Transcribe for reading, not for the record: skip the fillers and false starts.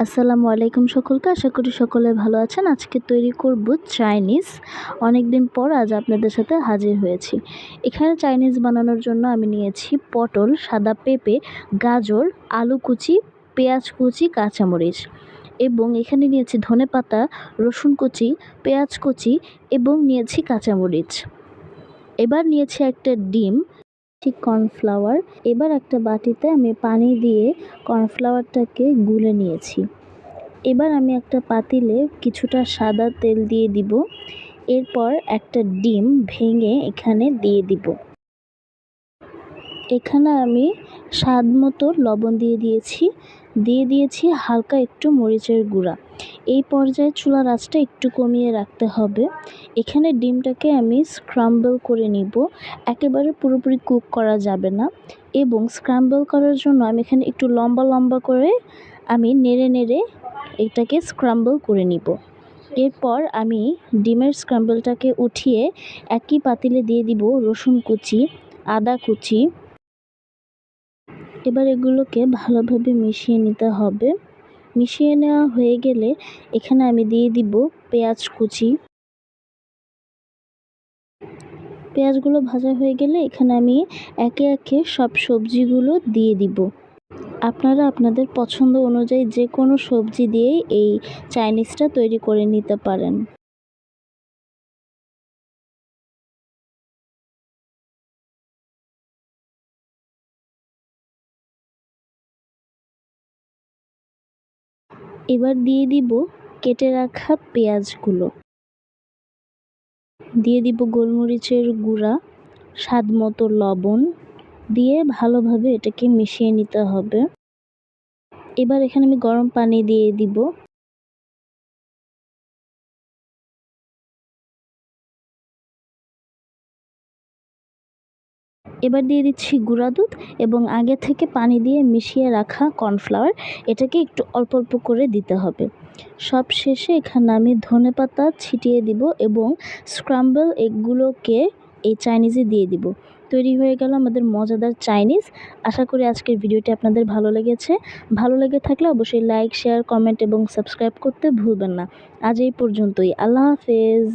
আসসালামু আলাইকুম সকলকে। আশা করি সকলে ভালো আছেন। আজকে তৈরি করব চাইনিজ। অনেক দিন পর আজ আপনাদের সাথে হাজির হয়েছি। এখানে চাইনিজ বানানোর জন্য আমি নিয়েছি পটল, সাদা পেঁপে, গাজর, আলু কুচি, পেঁয়াজ কুচি, কাঁচামরিচ এবং এখানে নিয়েছি ধনেপাতা, রসুন কুচি, পেঁয়াজ কুচি এবং নিয়েছি কাঁচামরিচ। এবার নিয়েছি একটা ডিম, ঠিক কর্নফ্লাওয়ার। এবার একটা বাটিতে আমি পানি দিয়ে কর্নফ্লাওয়ারটাকে গুলে নিয়েছি। এবার আমি একটা পাতিলে কিছুটা সাদা তেল দিয়ে দিব। এরপর একটা ডিম ভেঙে এখানে দিয়ে দিব। এখানে আমি স্বাদ মতো লবণ দিয়ে দিয়েছি হালকা একটু মরিচের গুঁড়া। এই পর্যায়ে চুলার আঁচটা একটু কমিয়ে রাখতে হবে। এখানে ডিমটাকে আমি স্ক্রাম্বল করে নিব, একেবারে পুরোপুরি কুক করা যাবে না। এবং স্ক্রাম্বল করার জন্য আমি এখানে একটু লম্বা লম্বা করে আমি নেড়ে এটাকে স্ক্রাম্বল করে নিব। এরপর আমি ডিমের স্ক্রাম্বলটাকে উঠিয়ে একই পাতিলে দিয়ে দিব রসুন কুচি, আদা কুচি। এবার এগুলোকে ভালোভাবে মিশিয়ে নিতে হবে। মিশিয়ে নেওয়া হয়ে গেলে এখানে আমি দিয়ে দিব পেঁয়াজ কুচি। পেঁয়াজগুলো ভাজা হয়ে গেলে এখানে আমি একে একে সব সবজিগুলো দিয়ে দিব। আপনারা আপনাদের পছন্দ অনুযায়ী যে কোনো সবজি দিয়েই এই চাইনিজটা তৈরি করে নিতে পারেন। এবার দিয়ে দিব কেটে রাখা পেঁয়াজগুলো, দিয়ে দিব গোলমরিচের গুঁড়া, স্বাদ মতো লবণ দিয়ে ভালোভাবে এটাকে মিশিয়ে নিতে হবে। এবার এখানে আমি গরম পানি দিয়ে দিব। এবার দিয়ে দিচ্ছি গুঁড়া দুধ এবং আগে থেকে পানি দিয়ে মিশিয়ে রাখা কর্নফ্লাওয়ার। এটাকে একটু অল্প অল্প করে দিতে হবে। সব শেষে এখানে আমি ধনেপাতা ছিটিয়ে দিব এবং স্ক্রাম্বল এগগুলোকে এই চাইনিজে দিয়ে দিব। তৈরি হয়ে গেল আমাদের মজাদার চাইনিজ। আশা করি আজকের ভিডিওটি আপনাদের ভালো লেগেছে। ভালো লেগে থাকলে অবশ্যই লাইক, শেয়ার, কমেন্ট এবং সাবস্ক্রাইব করতে ভুলবেন না। আজ এই পর্যন্তই। আল্লাহ হাফেজ।